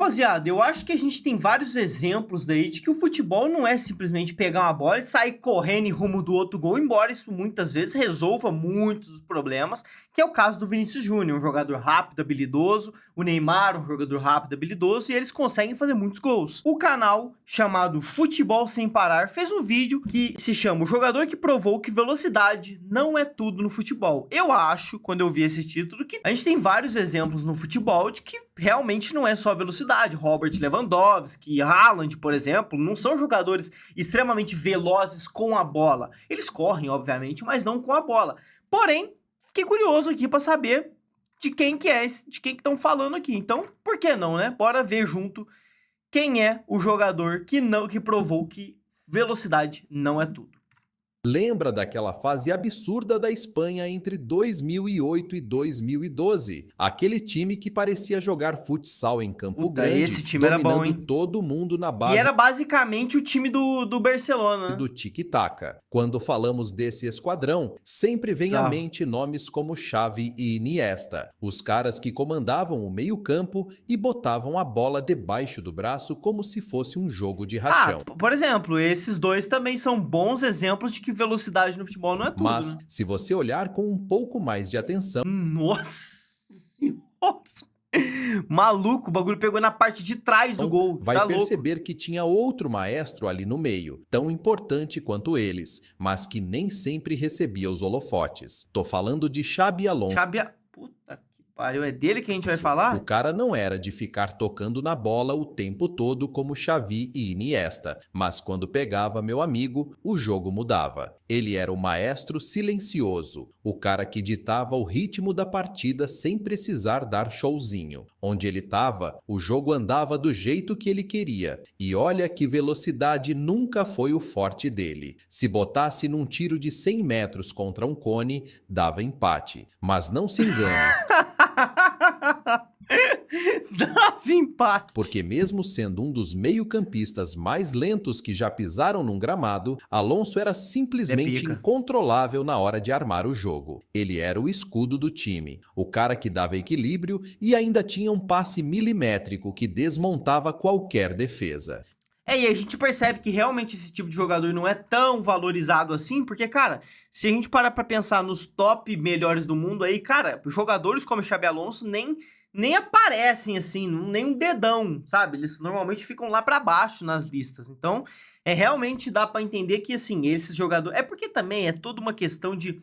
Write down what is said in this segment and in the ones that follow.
rapaziada, eu acho que a gente tem vários exemplos daí de que o futebol não é simplesmente pegar uma bola e sair correndo em rumo do outro gol, embora isso muitas vezes resolva muitos dos problemas, que é o caso do Vinícius Júnior, um jogador rápido, habilidoso, o Neymar, um jogador rápido, habilidoso, e eles conseguem fazer muitos gols. O canal chamado Futebol Sem Parar fez um vídeo que se chama O Jogador que Provou que Velocidade Não é Tudo no Futebol. Eu acho, quando eu vi esse título, que a gente tem vários exemplos no futebol de que realmente não é só velocidade. Robert Lewandowski, Haaland, por exemplo, não são jogadores extremamente velozes com a bola. Eles correm, obviamente, mas não com a bola. Porém, fiquei curioso aqui para saber de quem que é, de quem que estão falando aqui. Então, por que não, né? Bora ver junto quem é o jogador que provou que velocidade não é tudo. Lembra daquela fase absurda da Espanha entre 2008 e 2012? Aquele time que parecia jogar futsal em Campo Grande, esse time era bom, hein? todo mundo na base. E era basicamente o time do Barcelona, né? Do tic-tac. Quando falamos desse esquadrão, sempre vem à mente nomes como Xavi e Iniesta, os caras que comandavam o meio-campo e botavam a bola debaixo do braço como se fosse um jogo de rachão. Por exemplo, esses dois também são bons exemplos de que velocidade no futebol não é tudo. Mas, né? se você olhar com um pouco mais de atenção... Nossa senhora! Maluco, o bagulho pegou na parte de trás do gol. Vai tá perceber louco. que tinha outro maestro ali no meio, tão importante quanto eles, mas que nem sempre recebia os holofotes. Tô falando de Xabi Alonso. Puta que pariu, é dele que a gente vai falar? O cara não era de ficar tocando na bola o tempo todo como Xavi e Iniesta, mas quando pegava, meu amigo, o jogo mudava. Ele era o maestro silencioso, o cara que ditava o ritmo da partida sem precisar dar showzinho. Onde ele tava, o jogo andava do jeito que ele queria. E olha que velocidade nunca foi o forte dele. Se botasse num tiro de 100 metros contra um cone, dava empate. Mas não se engane. Dava empate. Porque mesmo sendo um dos meio-campistas mais lentos que já pisaram num gramado, Alonso era simplesmente incontrolável na hora de armar o jogo. Ele era o escudo do time, o cara que dava equilíbrio e ainda tinha um passe milimétrico que desmontava qualquer defesa. E a gente percebe que realmente esse tipo de jogador não é tão valorizado assim, porque, cara, se a gente parar pra pensar nos top melhores do mundo aí, cara, jogadores como o Xabi Alonso nem aparecem assim, nem um dedão, sabe? Eles normalmente ficam lá pra baixo nas listas. Então, realmente dá pra entender que, assim, esses jogadores... É porque também é toda uma questão de...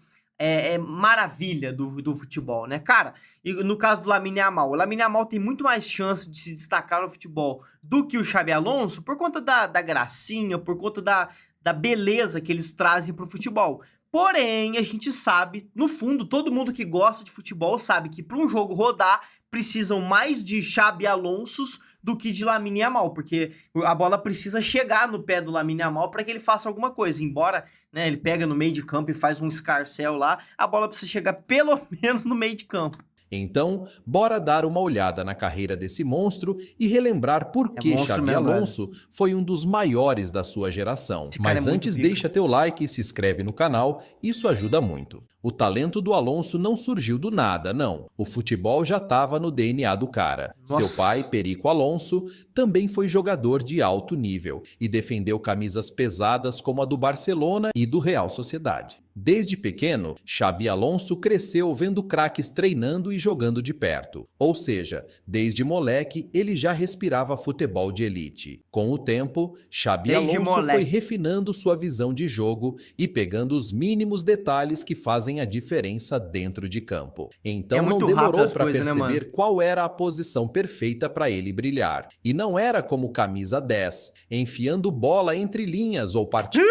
maravilha do futebol, né? Cara, e no caso do Lamine Yamal, o Lamine Yamal tem muito mais chance de se destacar no futebol do que o Xabi Alonso por conta da gracinha, por conta da beleza que eles trazem pro futebol. Porém, a gente sabe, no fundo, todo mundo que gosta de futebol sabe que para um jogo rodar, precisam mais de Xabi Alonsos do que de Lamine Yamal, porque a bola precisa chegar no pé do Lamine Yamal para que ele faça alguma coisa. Embora, né, ele pega no meio de campo e faz um escarcéu lá, a bola precisa chegar pelo menos no meio de campo. Então, bora dar uma olhada na carreira desse monstro e relembrar por que Xabi Alonso foi um dos maiores da sua geração. Mas antes, deixa teu like e se inscreve no canal, isso ajuda muito. O talento do Alonso não surgiu do nada, não. O futebol já estava no DNA do cara. Seu pai, Perico Alonso, também foi jogador de alto nível e defendeu camisas pesadas como a do Barcelona e do Real Sociedade. Desde pequeno, Xabi Alonso cresceu vendo craques treinando e jogando de perto. Ou seja, desde moleque ele já respirava futebol de elite. Com o tempo, Xabi Alonso foi refinando sua visão de jogo e pegando os mínimos detalhes que fazem a diferença dentro de campo. Então não demorou para perceber qual era a posição perfeita para ele brilhar. E não era como camisa 10, enfiando bola entre linhas ou partindo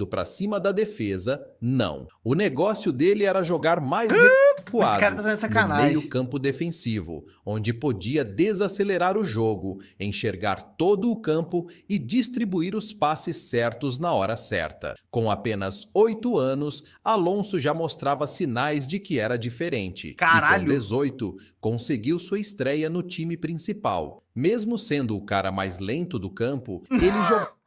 para cima da defesa, não. O negócio dele era jogar mais recuado no meio-campo defensivo, onde podia desacelerar o jogo, enxergar todo o campo e distribuir os passes certos na hora certa. Com apenas 8 anos, Alonso já mostrava sinais de que era diferente. E com 18, conseguiu sua estreia no time principal. Mesmo sendo o cara mais lento do campo, ele jogou...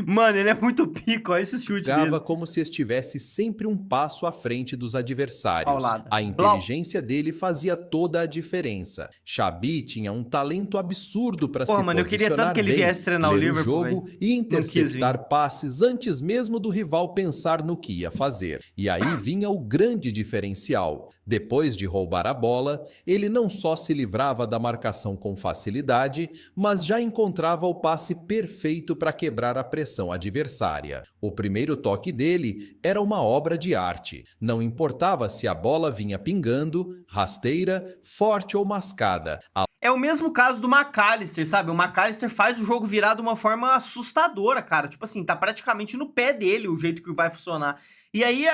Mano, ele é muito pico, olha esse chute dele. Jogava como se estivesse sempre um passo à frente dos adversários. Paulada. A inteligência dele fazia toda a diferença. Xabi tinha um talento absurdo para se Porra, mano, eu queria tanto posicionar que ele bem, viesse treinar o ler Liverpool, jogo velho. e interceptar passes antes mesmo do rival pensar no que ia fazer. E aí vinha o grande diferencial. Depois de roubar a bola, ele não só se livrava da marcação com facilidade, mas já encontrava o passe perfeito para quebrar a pressão adversária. O primeiro toque dele era uma obra de arte. Não importava se a bola vinha pingando, rasteira, forte ou mascada. É o mesmo caso do McAllister, sabe? O McAllister faz o jogo virar de uma forma assustadora, cara. Tipo assim, tá praticamente no pé dele o jeito que vai funcionar. E aí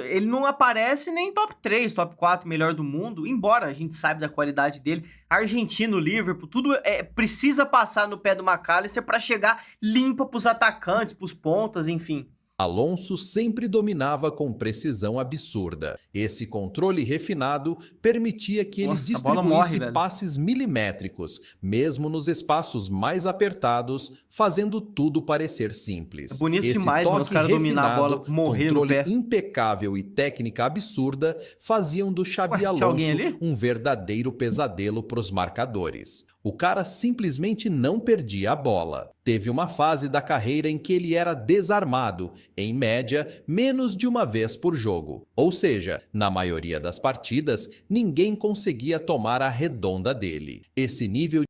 ele não aparece nem top 3, top 4 melhor do mundo, embora a gente saiba da qualidade dele. Argentino, Liverpool, tudo precisa passar no pé do McAllister pra chegar limpa pros atacantes, pros pontas, enfim. Alonso sempre dominava com precisão absurda. Esse controle refinado permitia que ele distribuísse passes milimétricos, mesmo nos espaços mais apertados, fazendo tudo parecer simples. É bonito demais, mano, os caras dominar a bola, morrer no pé. Controle impecável e técnica absurda faziam do Xabi Alonso um verdadeiro pesadelo para os marcadores. O cara simplesmente não perdia a bola. Teve uma fase da carreira em que ele era desarmado, em média, menos de uma vez por jogo. Ou seja, na maioria das partidas, ninguém conseguia tomar a redonda dele. Esse nível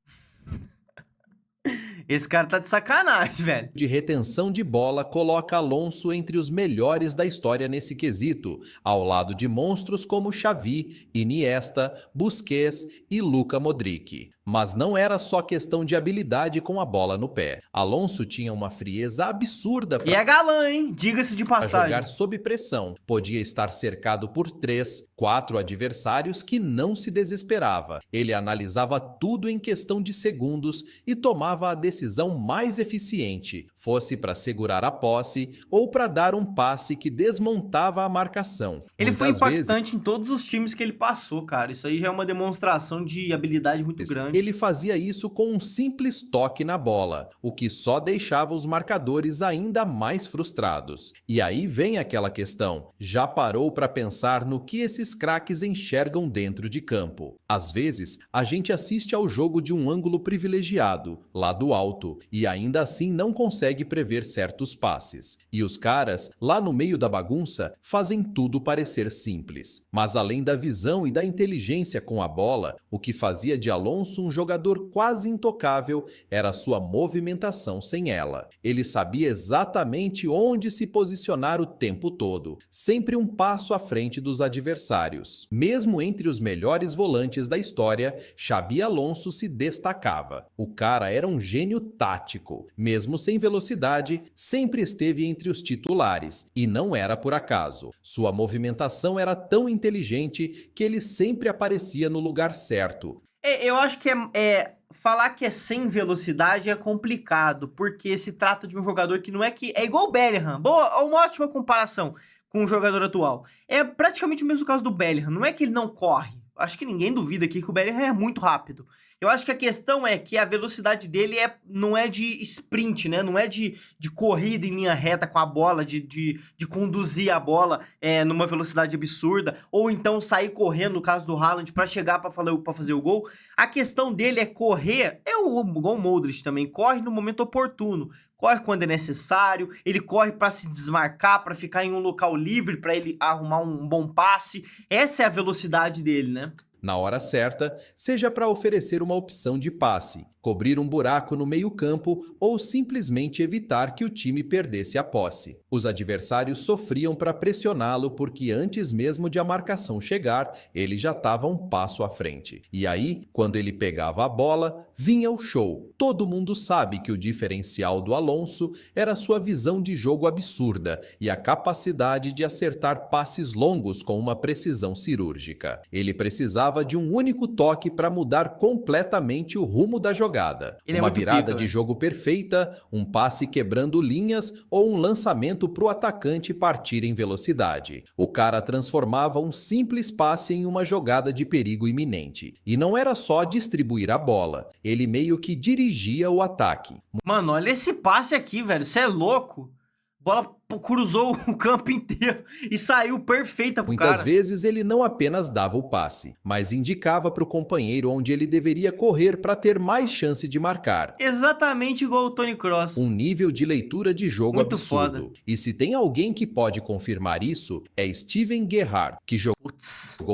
Esse cara tá de sacanagem, velho. De retenção de bola coloca Alonso entre os melhores da história nesse quesito, ao lado de monstros como Xavi, Iniesta, Busquets e Luka Modric. Mas não era só questão de habilidade com a bola no pé. Alonso tinha uma frieza absurda e é galã, hein? Diga-se de passagem. Jogar sob pressão. Podia estar cercado por 3, 4 adversários que não se desesperava. Ele analisava tudo em questão de segundos e tomava a decisão mais eficiente, fosse para segurar a posse ou para dar um passe que desmontava a marcação. Ele foi impactante em todos os times que ele passou, cara. Isso aí já é uma demonstração de habilidade muito grande. Ele fazia isso com um simples toque na bola, o que só deixava os marcadores ainda mais frustrados. E aí vem aquela questão: já parou para pensar no que esses craques enxergam dentro de campo? Às vezes, a gente assiste ao jogo de um ângulo privilegiado, lá do alto, e ainda assim não consegue prever certos passes. E os caras, lá no meio da bagunça, fazem tudo parecer simples. Mas além da visão e da inteligência com a bola, o que fazia de Alonso um jogador quase intocável era sua movimentação sem ela. Ele sabia exatamente onde se posicionar o tempo todo, sempre um passo à frente dos adversários. Mesmo entre os melhores volantes da história, Xabi Alonso se destacava. O cara era um gênio tático. Mesmo sem velocidade, sempre esteve entre os titulares, e não era por acaso. Sua movimentação era tão inteligente que ele sempre aparecia no lugar certo. Eu acho que falar que é sem velocidade é complicado, porque se trata de um jogador que não é que... É igual o Bellingham. Uma ótima comparação com o jogador atual. É praticamente o mesmo caso do Bellingham. Não é que ele não corre. Acho que ninguém duvida aqui que o Bellingham é muito rápido. Eu acho que a questão é que a velocidade dele não é de sprint, né? Não é de corrida em linha reta com a bola, de conduzir a bola numa velocidade absurda, ou então sair correndo, no caso do Haaland, para chegar para fazer o gol. A questão dele é correr, igual o Modric também, corre no momento oportuno. Corre quando é necessário, ele corre para se desmarcar, para ficar em um local livre, para ele arrumar um bom passe. Essa é a velocidade dele, né? Na hora certa, seja para oferecer uma opção de passe, cobrir um buraco no meio-campo ou simplesmente evitar que o time perdesse a posse. Os adversários sofriam para pressioná-lo porque antes mesmo de a marcação chegar, ele já estava um passo à frente. E aí, quando ele pegava a bola, vinha o show. Todo mundo sabe que o diferencial do Alonso era sua visão de jogo absurda e a capacidade de acertar passes longos com uma precisão cirúrgica. Ele precisava de um único toque para mudar completamente o rumo da jogada jogada. Uma virada de jogo perfeita, um passe quebrando linhas ou um lançamento para o atacante partir em velocidade. O cara transformava um simples passe em uma jogada de perigo iminente. E não era só distribuir a bola, ele meio que dirigia o ataque. Mano, olha esse passe aqui, velho, você é louco. Bola cruzou o campo inteiro e saiu perfeita pro cara. Muitas vezes ele não apenas dava o passe, mas indicava para o companheiro onde ele deveria correr para ter mais chance de marcar. Exatamente igual o Toni Kroos. Um nível de leitura de jogo muito absurdo. Foda. E se tem alguém que pode confirmar isso, é Steven Gerrard, que jogou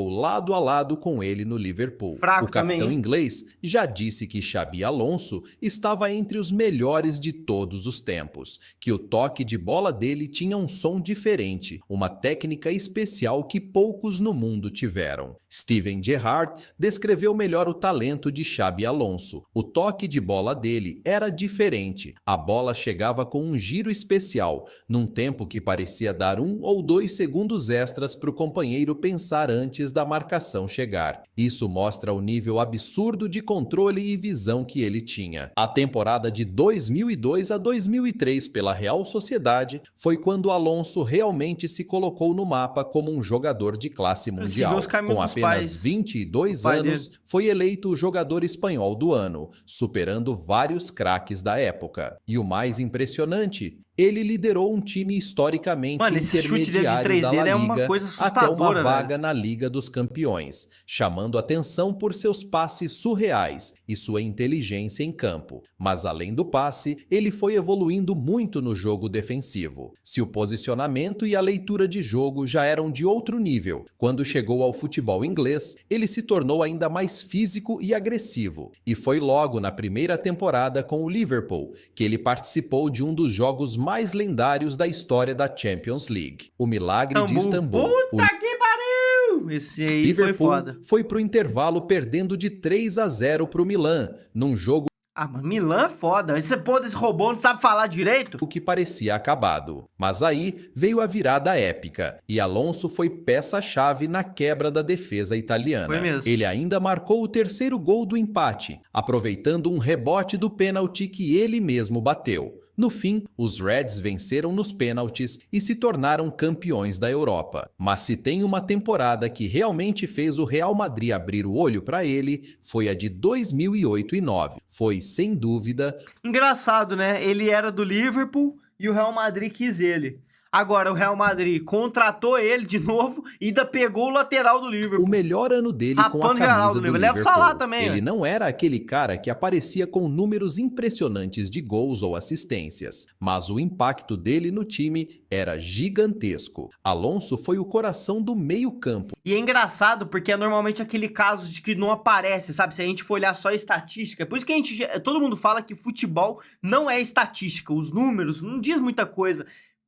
lado a lado com ele no Liverpool. Fraco o capitão também, inglês já disse que Xabi Alonso estava entre os melhores de todos os tempos, que o toque de bola dele tinha um som diferente, uma técnica especial que poucos no mundo tiveram. Steven Gerrard descreveu melhor o talento de Xabi Alonso. O toque de bola dele era diferente. A bola chegava com um giro especial, num tempo que parecia dar 1 ou 2 segundos extras para o companheiro pensar antes da marcação chegar. Isso mostra o nível absurdo de controle e visão que ele tinha. A temporada de 2002 a 2003 pela Real Sociedade foi quando Alonso realmente se colocou no mapa como um jogador de classe mundial. Com apenas 22 anos, foi eleito o jogador espanhol do ano, superando vários craques da época. E o mais impressionante, ele liderou um time historicamente intermediário da La Liga até uma vaga na Liga dos Campeões, chamando atenção por seus passes surreais e sua inteligência em campo. Mas além do passe, ele foi evoluindo muito no jogo defensivo. Se o posicionamento e a leitura de jogo já eram de outro nível, quando chegou ao futebol inglês, ele se tornou ainda mais físico e agressivo. E foi logo na primeira temporada com o Liverpool que ele participou de um dos jogos mais lendários da história da Champions League, o Milagre de Istambul. Puta que pariu! Esse aí Liverpool foi foda. Foi pro intervalo perdendo de 3-0 pro Milan, num jogo mas Milan é foda. Esse robô não sabe falar direito? O que parecia acabado. Mas aí veio a virada épica e Alonso foi peça-chave na quebra da defesa italiana. Foi mesmo. Ele ainda marcou o terceiro gol do empate, aproveitando um rebote do pênalti que ele mesmo bateu. No fim, os Reds venceram nos pênaltis e se tornaram campeões da Europa. Mas se tem uma temporada que realmente fez o Real Madrid abrir o olho para ele, foi a de 2008 e 2009. Foi, sem dúvida... Engraçado, né? Ele era do Liverpool e o Real Madrid quis ele. Agora o Real Madrid contratou ele de novo e ainda pegou o lateral do Liverpool. O melhor ano dele com a camisa do Liverpool. Leva Salah também. Ele não era aquele cara que aparecia com números impressionantes de gols ou assistências, mas o impacto dele no time era gigantesco. Alonso foi o coração do meio-campo. E é engraçado porque é normalmente aquele caso de que não aparece, sabe? Se a gente for olhar só a estatística. Por isso que todo mundo fala que futebol não é estatística. Os números não diz muita coisa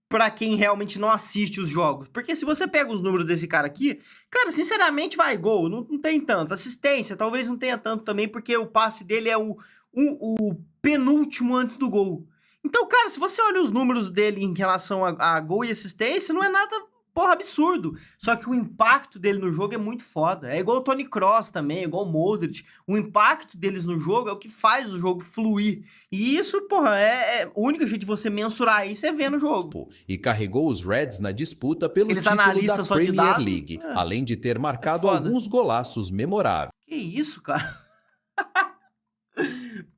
pra quem realmente não assiste os jogos. Porque se você pega os números desse cara aqui, cara, sinceramente vai gol, não tem tanto. Assistência talvez não tenha tanto também, porque o passe dele é o penúltimo antes do gol. Então, cara, se você olha os números dele em relação a gol e assistência, não é nada, porra, absurdo. Só que o impacto dele no jogo é muito foda. É igual o Toni Kroos também, é igual o Modric. O impacto deles no jogo é o que faz o jogo fluir. E isso, porra, o único jeito de você mensurar isso é ver no jogo. E carregou os Reds na disputa pelo título da Premier League, além de ter marcado alguns golaços memoráveis. Que isso, cara?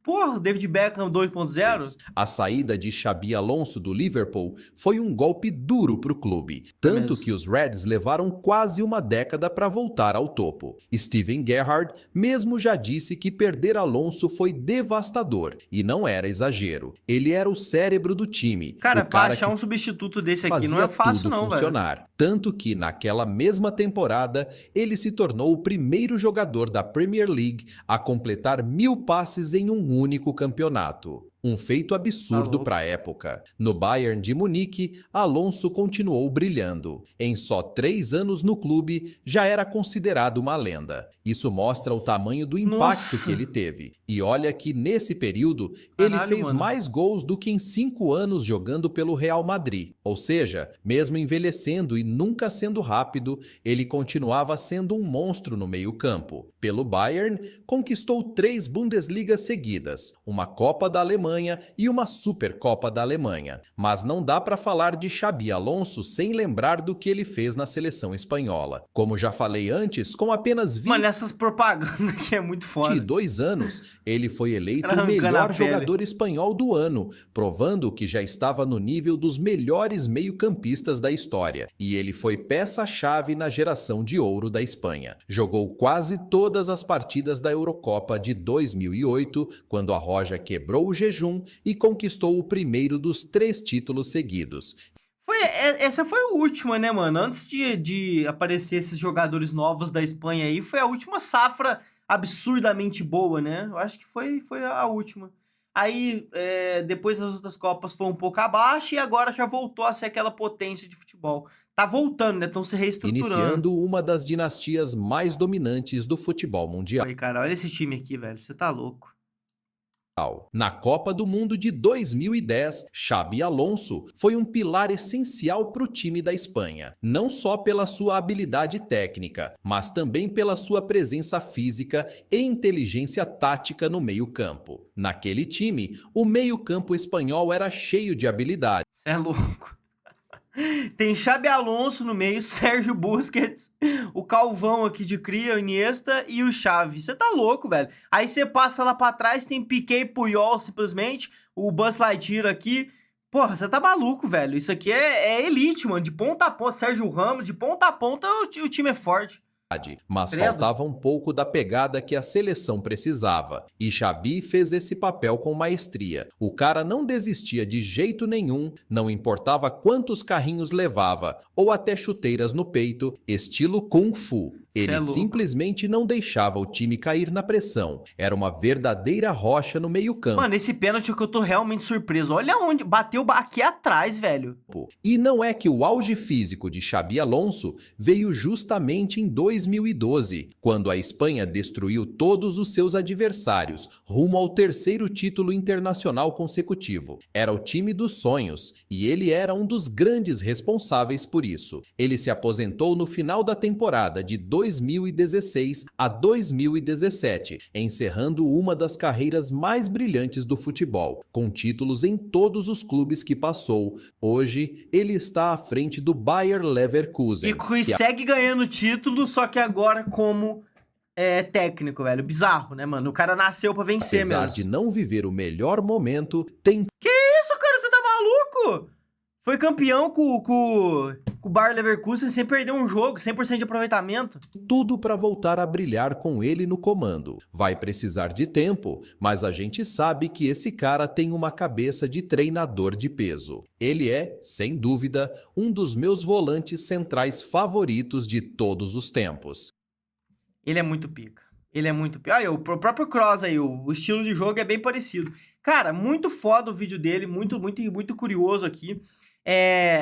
Porra, David Beckham 2.0? A saída de Xabi Alonso do Liverpool foi um golpe duro para o clube, tanto que os Reds levaram quase uma década para voltar ao topo. Steven Gerrard mesmo já disse que perder Alonso foi devastador, e não era exagero. Ele era o cérebro do time. Cara, para achar um substituto desse aqui não é fácil não, funcionar. Velho. Tanto que, naquela mesma temporada, ele se tornou o primeiro jogador da Premier League a completar 1000 passes em um único campeonato. um feito absurdo para a época. No Bayern de Munique, Alonso continuou brilhando. Em só 3 anos no clube, já era considerado uma lenda. Isso mostra o tamanho do impacto que ele teve. E olha que nesse período, ele fez mais gols do que em 5 anos jogando pelo Real Madrid. Ou seja, mesmo envelhecendo e nunca sendo rápido, ele continuava sendo um monstro no meio-campo. Pelo Bayern, conquistou 3 Bundesligas seguidas, uma Copa da Alemanha e uma Supercopa da Alemanha. Mas não dá para falar de Xabi Alonso sem lembrar do que ele fez na seleção espanhola. Como já falei antes, com apenas 22 essas propagandas que é muito foda. 22 anos, ele foi eleito o melhor jogador espanhol do ano, provando que já estava no nível dos melhores meio-campistas da história. E ele foi peça-chave na geração de ouro da Espanha. Jogou quase todas as partidas da Eurocopa de 2008, quando a Roja quebrou o jejum e conquistou o primeiro dos 3 títulos seguidos. Essa foi a última, né, mano? Antes de aparecer esses jogadores novos da Espanha aí, foi a última safra absurdamente boa, né? Eu acho que foi a última. Aí, depois das outras Copas foi um pouco abaixo e agora já voltou a ser aquela potência de futebol. Tá voltando, né? Estão se reestruturando. Iniciando uma das dinastias mais dominantes do futebol mundial. Aí, cara, olha esse time aqui, velho. Você tá louco. Na Copa do Mundo de 2010, Xabi Alonso foi um pilar essencial para o time da Espanha, não só pela sua habilidade técnica, mas também pela sua presença física e inteligência tática no meio-campo. Naquele time, o meio-campo espanhol era cheio de habilidade. Você é louco. Tem Xabi Alonso no meio, Sérgio Busquets, o Calvão aqui de cria, o Iniesta e o Xavi. Você tá louco, velho. Aí você passa lá pra trás, tem Piqué e Puyol simplesmente, o Buzz Lightyear aqui. Porra, você tá maluco, velho. Isso aqui é elite, mano. De ponta a ponta, Sérgio Ramos, de ponta a ponta o time é forte. Mas faltava um pouco da pegada que a seleção precisava, e Xabi fez esse papel com maestria. O cara não desistia de jeito nenhum, não importava quantos carrinhos levava, ou até chuteiras no peito, estilo Kung Fu. Ele simplesmente não deixava o time cair na pressão. Era uma verdadeira rocha no meio-campo. Mano, esse pênalti que eu tô realmente surpreso. Olha onde bateu aqui atrás, velho. E não é que o auge físico de Xabi Alonso veio justamente em 2012, quando a Espanha destruiu todos os seus adversários, rumo ao 3º título internacional consecutivo. Era o time dos sonhos, e ele era um dos grandes responsáveis por isso. Ele se aposentou no final da temporada de 2016 a 2017, encerrando uma das carreiras mais brilhantes do futebol, com títulos em todos os clubes que passou. Hoje, ele está à frente do Bayer Leverkusen. E segue ganhando título, só que agora como técnico, velho. Bizarro, né, mano? O cara nasceu pra vencer mesmo. Apesar de não viver o melhor momento, tem... Que isso, cara? Você tá maluco? Foi campeão com o Bayer Leverkusen sem perder um jogo, 100% de aproveitamento. Tudo para voltar a brilhar com ele no comando. Vai precisar de tempo, mas a gente sabe que esse cara tem uma cabeça de treinador de peso. Ele é, sem dúvida, um dos meus volantes centrais favoritos de todos os tempos. Ele é muito pica. Ele é muito pica. Aí, o próprio Kroos aí, o estilo de jogo é bem parecido. Cara, muito foda o vídeo dele, muito curioso aqui.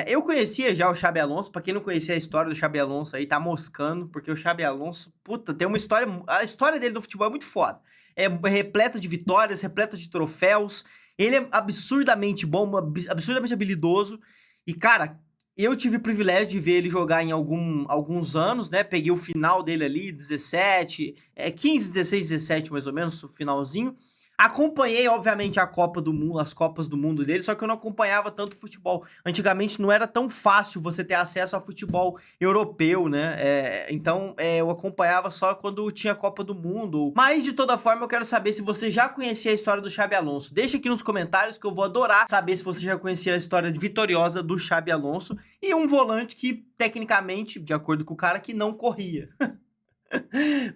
Eu conhecia já o Xabi Alonso, pra quem não conhecia a história do Xabi Alonso aí, tá moscando, porque o Xabi Alonso, puta, tem uma história, a história dele no futebol é muito foda. É repleta de vitórias, repleta de troféus, ele é absurdamente bom, absurdamente habilidoso, e cara, eu tive o privilégio de ver ele jogar em alguns anos, né, peguei o final dele ali, 17, 15, 16, 17 mais ou menos, o finalzinho. Acompanhei, obviamente, a Copa do Mundo, as Copas do Mundo dele, só que eu não acompanhava tanto futebol. Antigamente não era tão fácil você ter acesso a futebol europeu, né? Então eu acompanhava só quando tinha Copa do Mundo. Mas, de toda forma, eu quero saber se você já conhecia a história do Xabi Alonso. Deixa aqui nos comentários que eu vou adorar saber se você já conhecia a história vitoriosa do Xabi Alonso. E um volante que, tecnicamente, de acordo com o cara, que não corria.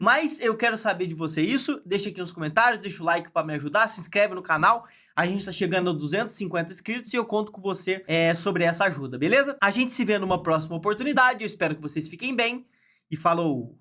Mas eu quero saber de você isso, deixa aqui nos comentários, deixa o like pra me ajudar, se inscreve no canal, a gente tá chegando a 250 inscritos e eu conto com você sobre essa ajuda, beleza? A gente se vê numa próxima oportunidade, eu espero que vocês fiquem bem e falou!